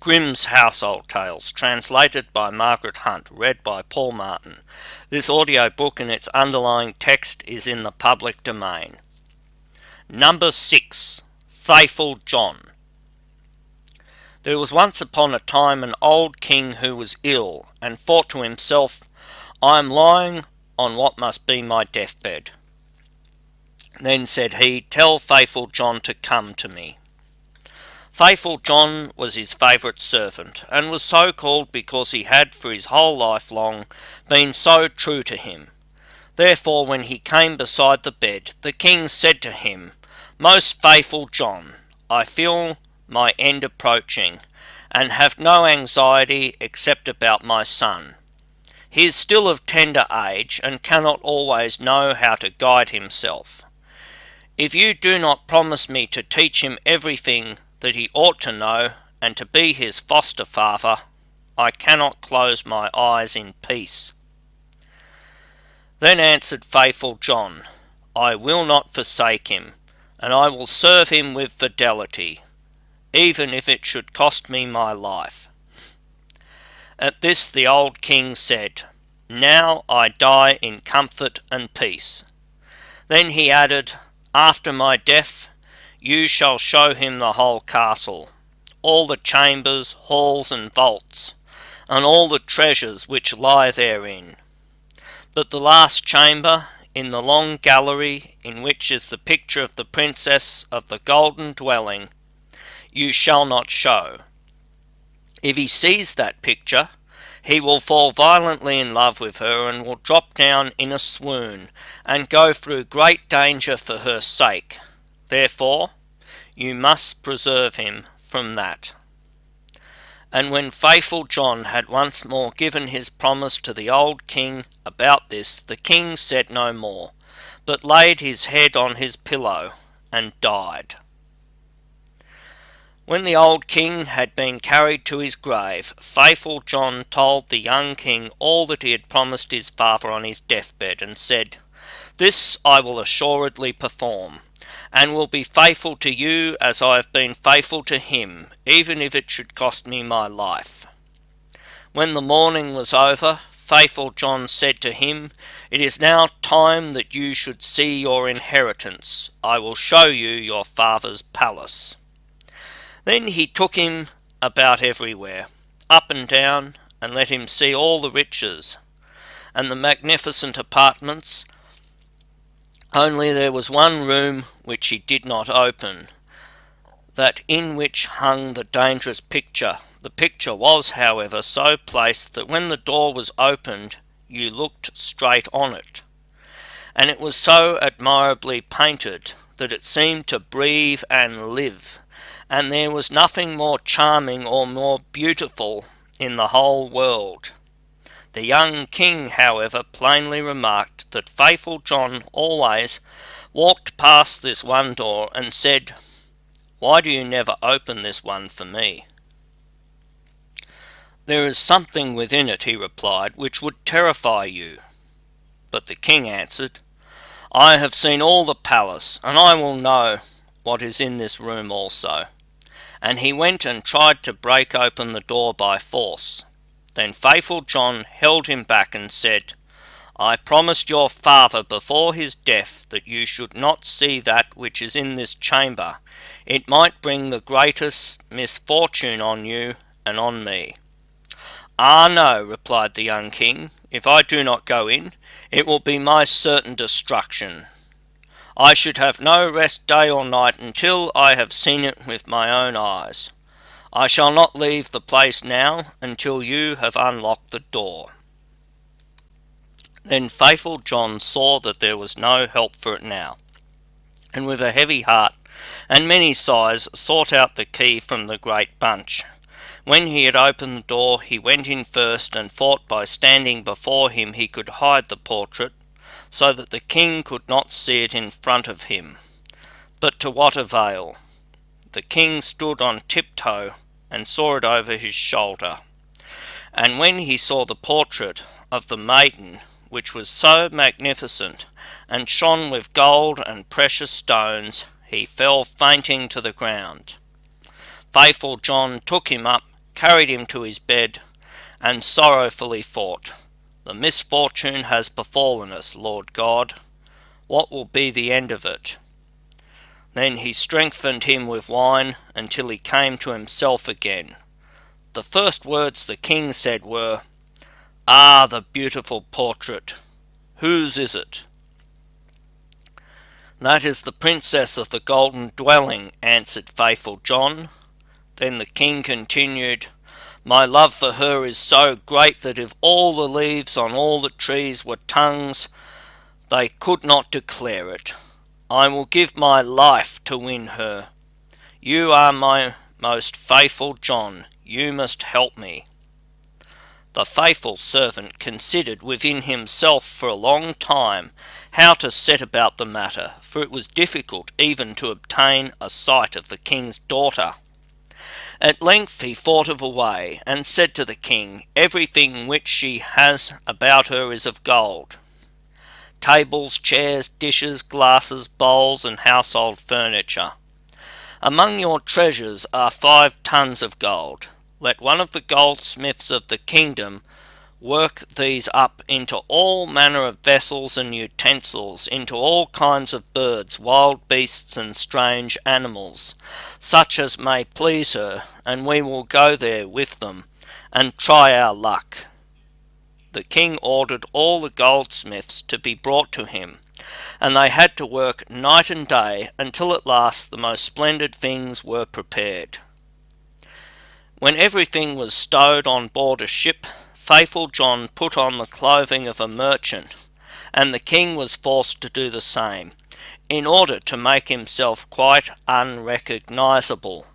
Grimm's Household Tales, translated by Margaret Hunt, read by Paul Martin. This audiobook and its underlying text is in the public domain. Number 6. Faithful John. There was once upon a time an old king who was ill, and thought to himself, "I am lying on what must be my deathbed." Then said he, "Tell Faithful John to come to me." Faithful John was his favourite servant, and was so called because he had for his whole life long been so true to him. Therefore when he came beside the bed, the king said to him, "Most faithful John, I feel my end approaching, and have no anxiety except about my son. He is still of tender age, and cannot always know how to guide himself. If you do not promise me to teach him everything that he ought to know, and to be his foster father, I cannot close my eyes in peace." Then answered Faithful John, "I will not forsake him, and I will serve him with fidelity, even if it should cost me my life." At this the old king said, "Now I die in comfort and peace." Then he added, "After my death, you shall show him the whole castle, all the chambers, halls, and vaults, and all the treasures which lie therein. But the last chamber, in the long gallery, in which is the picture of the princess of the golden dwelling, you shall not show. If he sees that picture, he will fall violently in love with her, and will drop down in a swoon, and go through great danger for her sake. Therefore, you must preserve him from that." And when Faithful John had once more given his promise to the old king about this, the king said no more, but laid his head on his pillow and died. When the old king had been carried to his grave, Faithful John told the young king all that he had promised his father on his deathbed, and said, "This I will assuredly perform, and will be faithful to you as I have been faithful to him, even if it should cost me my life." When the mourning was over, Faithful John said to him, "It is now time that you should see your inheritance. I will show you your father's palace." Then he took him about everywhere, up and down, and let him see all the riches and the magnificent apartments. Only there was one room which he did not open, that in which hung the dangerous picture. The picture was, however, so placed that when the door was opened, you looked straight on it, and it was so admirably painted that it seemed to breathe and live, and there was nothing more charming or more beautiful in the whole world. The young king, however, plainly remarked that Faithful John always walked past this one door, and said, "Why do you never open this one for me?" "There is something within it," he replied, "which would terrify you." But the king answered, "I have seen all the palace, and I will know what is in this room also." And he went and tried to break open the door by force. Then Faithful John held him back and said, "I promised your father before his death that you should not see that which is in this chamber. It might bring the greatest misfortune on you and on me." "Ah, no," replied the young king, "if I do not go in, it will be my certain destruction. I should have no rest day or night until I have seen it with my own eyes. I shall not leave the place now until you have unlocked the door." Then Faithful John saw that there was no help for it now, and with a heavy heart and many sighs sought out the key from the great bunch. When he had opened the door, he went in first, and thought by standing before him he could hide the portrait, so that the king could not see it in front of him. But to what avail? The king stood on tiptoe and saw it over his shoulder, and when he saw the portrait of the maiden, which was so magnificent and shone with gold and precious stones, he fell fainting to the ground. Faithful John took him up carried him to his bed, and sorrowfully thought, "The misfortune has befallen us, Lord God. What will be the end of it?" Then he strengthened him with wine until he came to himself again. The first words the king said were, "Ah, the beautiful portrait! Whose is it?" "That is the princess of the golden dwelling," answered faithful John. Then the king continued, "My love for her is so great that if all the leaves on all the trees were tongues, they could not declare it. I will give my life to win her. You are my most faithful John. You must help me." The faithful servant considered within himself for a long time how to set about the matter, for it was difficult even to obtain a sight of the king's daughter. At length he thought of a way, and said to the king, "Everything which she has about her is of gold. Tables, chairs, dishes, glasses, bowls, and household furniture. Among your treasures are 5 tons of gold. Let one of the goldsmiths of the kingdom work these up into all manner of vessels and utensils, into all kinds of birds, wild beasts, and strange animals, such as may please her, and we will go there with them, and try our luck." The king ordered all the goldsmiths to be brought to him, and they had to work night and day until at last the most splendid things were prepared. When everything was stowed on board a ship, faithful John put on the clothing of a merchant, and the king was forced to do the same, in order to make himself quite unrecognisable.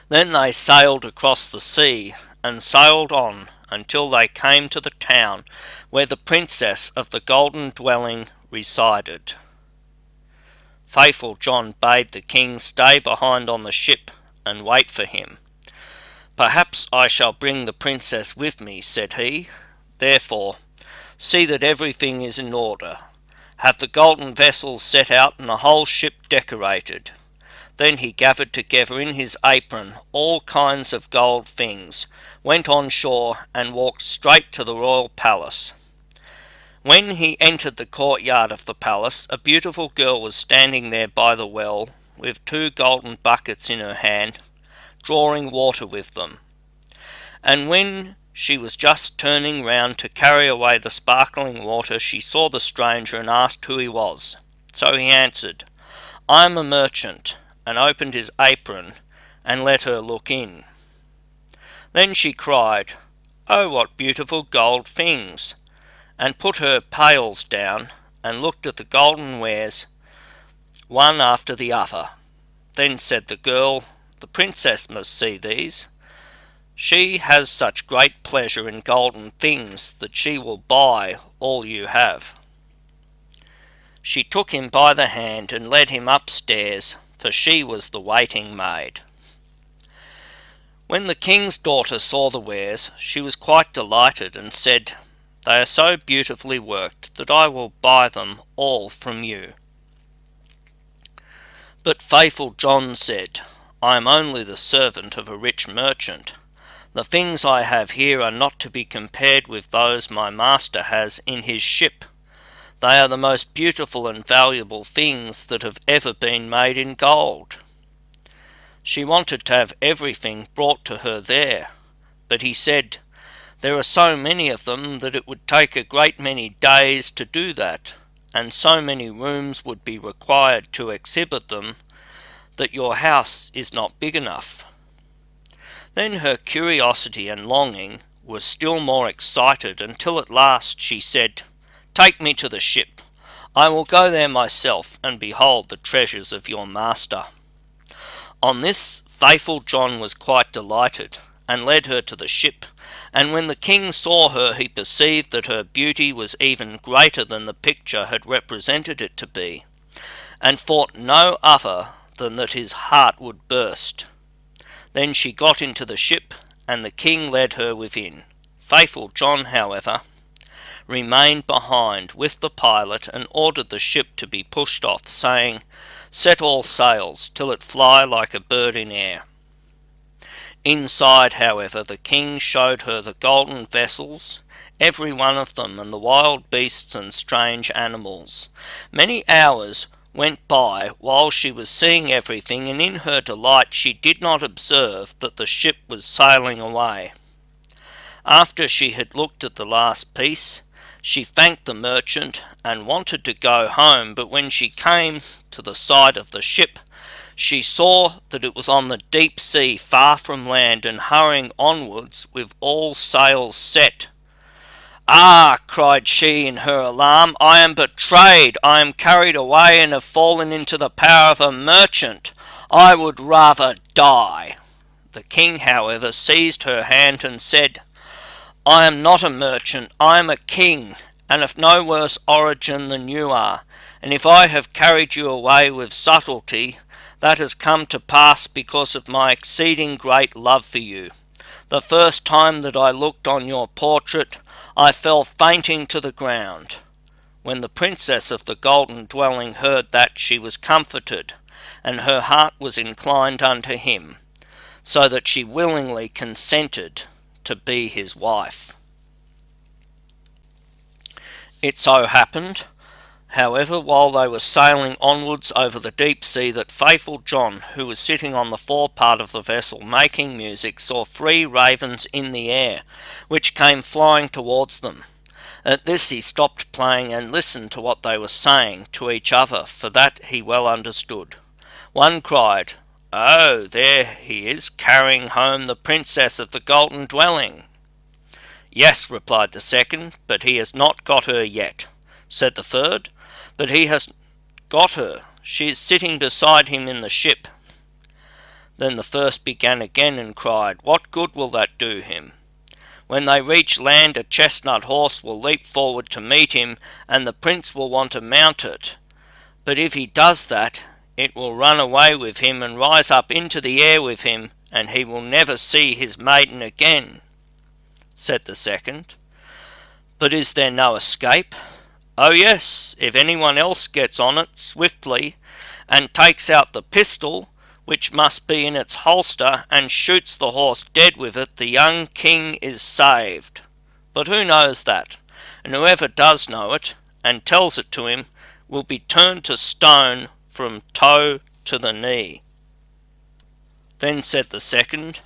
Then they sailed across the sea, and sailed on until they came to the town where the princess of the golden dwelling resided. Faithful John bade the king stay behind on the ship and wait for him. "Perhaps I shall bring the princess with me," said he. "Therefore, see that everything is in order. Have the golden vessels set out and the whole ship decorated." Then he gathered together in his apron all kinds of gold things, went on shore, and walked straight to the royal palace. When he entered the courtyard of the palace, a beautiful girl was standing there by the well, with 2 golden buckets in her hand, drawing water with them. And when she was just turning round to carry away the sparkling water, she saw the stranger and asked who he was. So he answered, "I am a merchant," and opened his apron and let her look in. Then she cried, "Oh, what beautiful gold things!" and put her pails down and looked at the golden wares, one after the other. Then said the girl, "The princess must see these. She has such great pleasure in golden things that she will buy all you have." She took him by the hand and led him upstairs, for she was the waiting maid. When the king's daughter saw the wares, she was quite delighted, and said, "They are so beautifully worked that I will buy them all from you." But faithful John said, "I am only the servant of a rich merchant. The things I have here are not to be compared with those my master has in his ship. They are the most beautiful and valuable things that have ever been made in gold." She wanted to have everything brought to her there, but he said, "There are so many of them that it would take a great many days to do that, and so many rooms would be required to exhibit them, that your house is not big enough." Then her curiosity and longing were still more excited, until at last she said, "Take me to the ship. I will go there myself and behold the treasures of your master." On this faithful John was quite delighted, and led her to the ship, and when the king saw her he perceived that her beauty was even greater than the picture had represented it to be, and thought no other than that his heart would burst. Then she got into the ship, and the king led her within. Faithful John, however, remained behind with the pilot, and ordered the ship to be pushed off, saying, "Set all sails, till it fly like a bird in air." Inside, however, the king showed her the golden vessels, every one of them, and the wild beasts and strange animals. Many hours went by while she was seeing everything, and in her delight she did not observe that the ship was sailing away. After she had looked at the last piece, she thanked the merchant and wanted to go home, but when she came to the side of the ship, she saw that it was on the deep sea far from land and hurrying onwards with all sails set. "Ah!" cried she in her alarm, "I am betrayed! I am carried away and have fallen into the power of a merchant! I would rather die!" The king, however, seized her hand and said, "I am not a merchant, I am a king, and of no worse origin than you are, and if I have carried you away with subtlety, that has come to pass because of my exceeding great love for you. The first time that I looked on your portrait, I fell fainting to the ground." When the princess of the golden dwelling heard that, she was comforted, and her heart was inclined unto him, so that she willingly consented to be his wife. It so happened, however, while they were sailing onwards over the deep sea, that faithful John, who was sitting on the forepart of the vessel making music, saw 3 ravens in the air, which came flying towards them. At this he stopped playing and listened to what they were saying to each other, for that he well understood. One cried, "Oh, there he is, carrying home the princess of the golden dwelling." "Yes," replied the second, "but he has not got her yet." Said the third, "But he has got her. She is sitting beside him in the ship." Then the first began again and cried, "What good will that do him? When they reach land, a chestnut horse will leap forward to meet him, and the prince will want to mount it. But if he does that, it will run away with him and rise up into the air with him, and he will never see his maiden again." Said the second, "But is there no escape?" "Oh yes, if anyone else gets on it swiftly, and takes out the pistol, which must be in its holster, and shoots the horse dead with it, the young king is saved. But who knows that? And whoever does know it, and tells it to him, will be turned to stone from toe to the knee." Then said the second,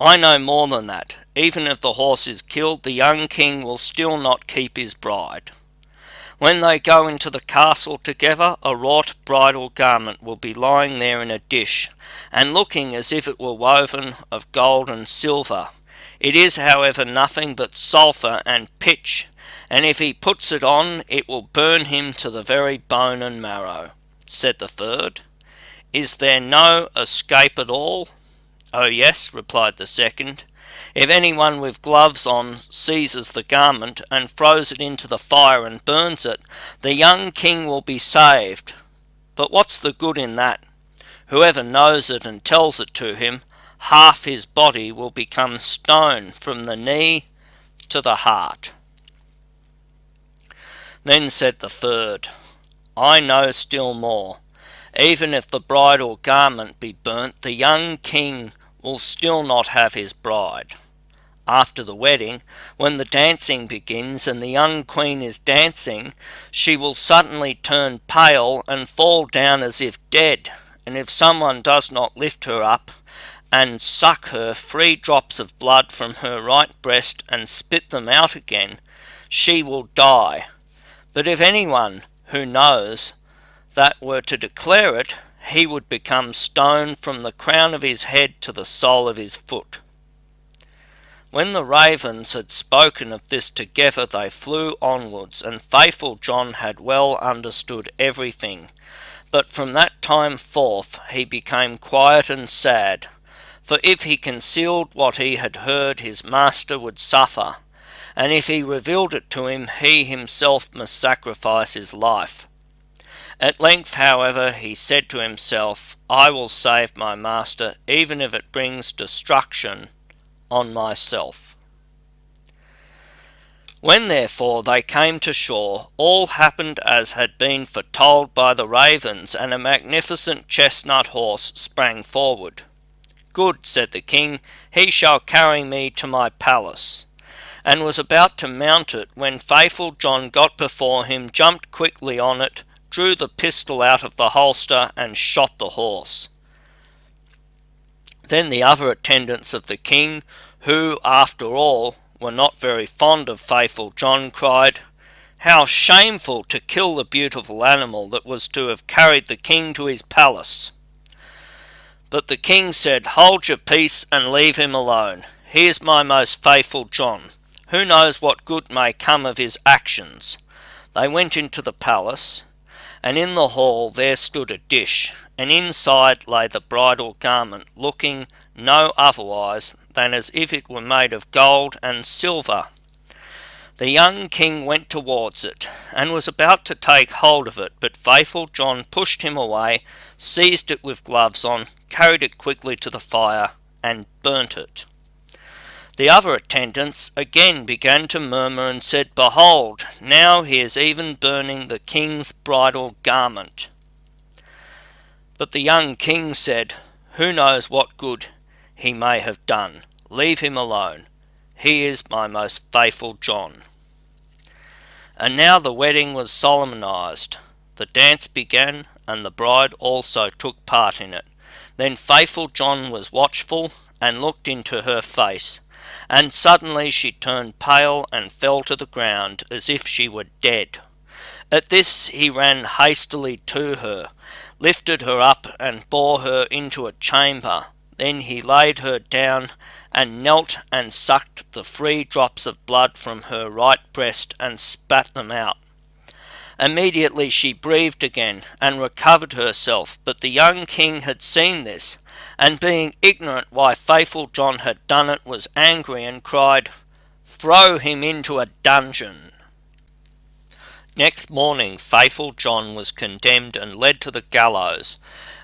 "I know more than that. Even if the horse is killed, the young king will still not keep his bride. When they go into the castle together, a wrought bridal garment will be lying there in a dish, and looking as if it were woven of gold and silver. It is, however, nothing but sulphur and pitch, and if he puts it on, it will burn him to the very bone and marrow." Said the third, "Is there no escape at all?" "Oh yes," replied the second. "If anyone with gloves on seizes the garment and throws it into the fire and burns it, the young king will be saved. But what's the good in that? Whoever knows it and tells it to him, half his body will become stone from the knee to the heart." Then said the third, "I know still more. Even if the bridal garment be burnt, the young king will still not have his bride. After the wedding, when the dancing begins and the young queen is dancing, she will suddenly turn pale and fall down as if dead, and if someone does not lift her up and suck her 3 drops of blood from her right breast and spit them out again, she will die. But if anyone who knows that were to declare it, he would become stone from the crown of his head to the sole of his foot." When the ravens had spoken of this together, they flew onwards, and faithful John had well understood everything. But from that time forth he became quiet and sad, for if he concealed what he had heard, his master would suffer, and if he revealed it to him, he himself must sacrifice his life. At length, however, he said to himself, "I will save my master, even if it brings destruction on myself." When therefore they came to shore, all happened as had been foretold by the ravens, and a magnificent chestnut horse sprang forward. "Good," said the king, "he shall carry me to my palace," and was about to mount it when Faithful John got before him, jumped quickly on it, drew the pistol out of the holster, and shot the horse. Then the other attendants of the king, who, after all, were not very fond of Faithful John, cried, "How shameful to kill the beautiful animal that was to have carried the king to his palace!" But the king said, "Hold your peace and leave him alone. He is my most faithful John. Who knows what good may come of his actions?" They went into the palace, and in the hall there stood a dish, and inside lay the bridal garment, looking no otherwise than as if it were made of gold and silver. The young king went towards it, and was about to take hold of it, but Faithful John pushed him away, seized it with gloves on, carried it quickly to the fire, and burnt it. The other attendants again began to murmur and said, "Behold, now he is even burning the king's bridal garment." But the young king said, "Who knows what good he may have done? Leave him alone. He is my most faithful John." And now the wedding was solemnized. The dance began, and the bride also took part in it. Then Faithful John was watchful, and looked into her face, and suddenly she turned pale and fell to the ground as if she were dead. At this he ran hastily to her, lifted her up, and bore her into a chamber. Then he laid her down, and knelt and sucked the 3 drops of blood from her right breast and spat them out. Immediately she breathed again and recovered herself, but the young king had seen this, and being ignorant why Faithful John had done it, was angry and cried, "Throw him into a dungeon." Next morning Faithful John was condemned and led to the gallows,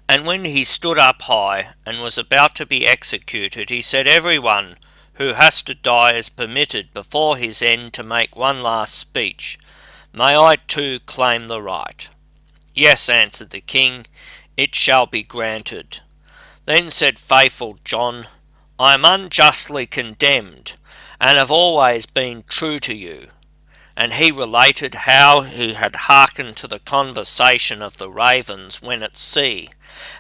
and when he stood up high and was about to be executed, he said, "Everyone who has to die is permitted before his end to make one last speech. May I too claim the right?" "Yes," answered the king, "it shall be granted." Then said Faithful John, "I am unjustly condemned, and have always been true to you." And he related how he had hearkened to the conversation of the ravens when at sea,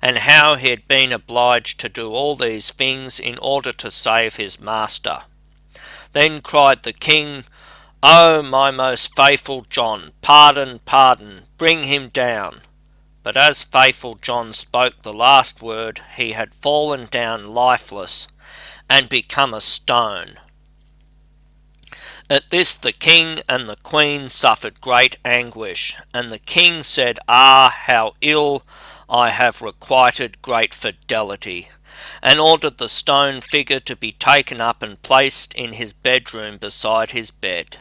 and how he had been obliged to do all these things in order to save his master. Then cried the king, "O my most faithful John, pardon, pardon, bring him down." But as Faithful John spoke the last word, he had fallen down lifeless, and become a stone. At this the king and the queen suffered great anguish, and the king said, "Ah, how ill I have requited great fidelity," and ordered the stone figure to be taken up and placed in his bedroom beside his bed.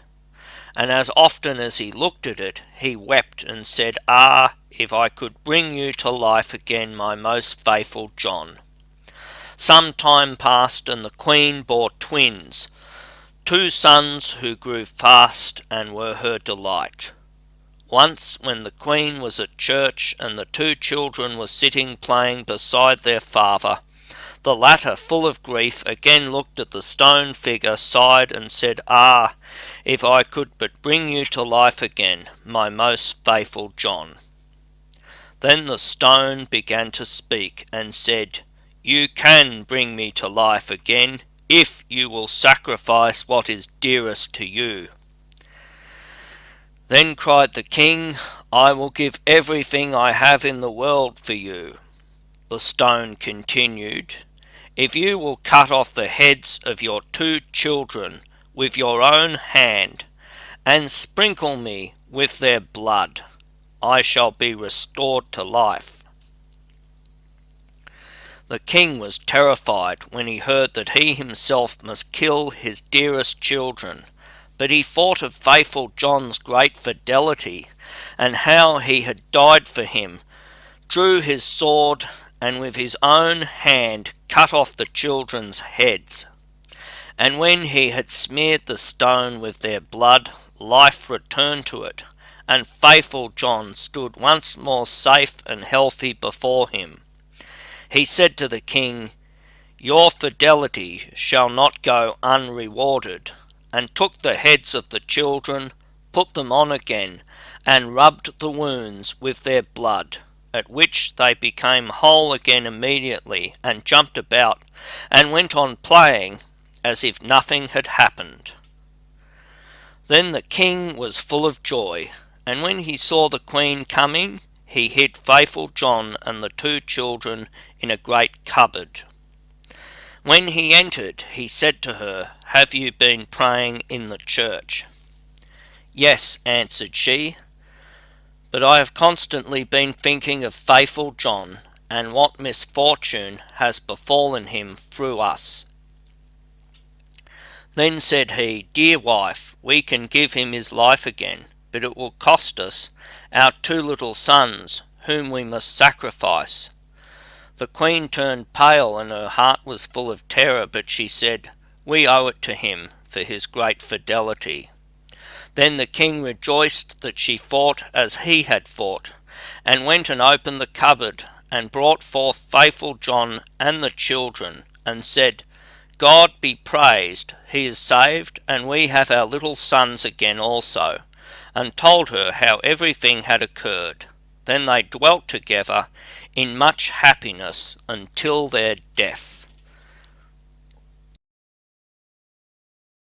And as often as he looked at it, he wept and said, "Ah, if I could bring you to life again, my most faithful John." Some time passed, and the queen bore twins, 2 sons who grew fast and were her delight. Once, when the queen was at church and the 2 children were sitting playing beside their father, the latter, full of grief, again looked at the stone figure, sighed, and said, "Ah, if I could but bring you to life again, my most faithful John." Then the stone began to speak, and said, "You can bring me to life again, if you will sacrifice what is dearest to you." Then cried the king, "I will give everything I have in the world for you." The stone continued, "If you will cut off the heads of your 2 children with your own hand, and sprinkle me with their blood, I shall be restored to life." The king was terrified when he heard that he himself must kill his dearest children, but he thought of Faithful John's great fidelity, and how he had died for him, drew his sword, and with his own hand cut off the children's heads. And when he had smeared the stone with their blood, life returned to it, and Faithful John stood once more safe and healthy before him. He said to the king, Your fidelity shall not go unrewarded, and took the heads of the children, put them on again, and rubbed the wounds with their blood, at which they became whole again immediately, and jumped about, and went on playing as if nothing had happened. Then the king was full of joy, and when he saw the queen coming, he hid faithful John and the 2 children in a great cupboard. When he entered, he said to her, "Have you been praying in the church?" "Yes," answered she, "but I have constantly been thinking of faithful John, and what misfortune has befallen him through us." Then said he, "Dear wife, we can give him his life again, but it will cost us our 2 little sons, whom we must sacrifice." The queen turned pale, and her heart was full of terror, but she said, "We owe it to him for his great fidelity." Then the king rejoiced that she fought as he had fought, and went and opened the cupboard, and brought forth faithful John and the children, and said, "God be praised, he is saved, and we have our little sons again also," and told her how everything had occurred. Then they dwelt together in much happiness until their death.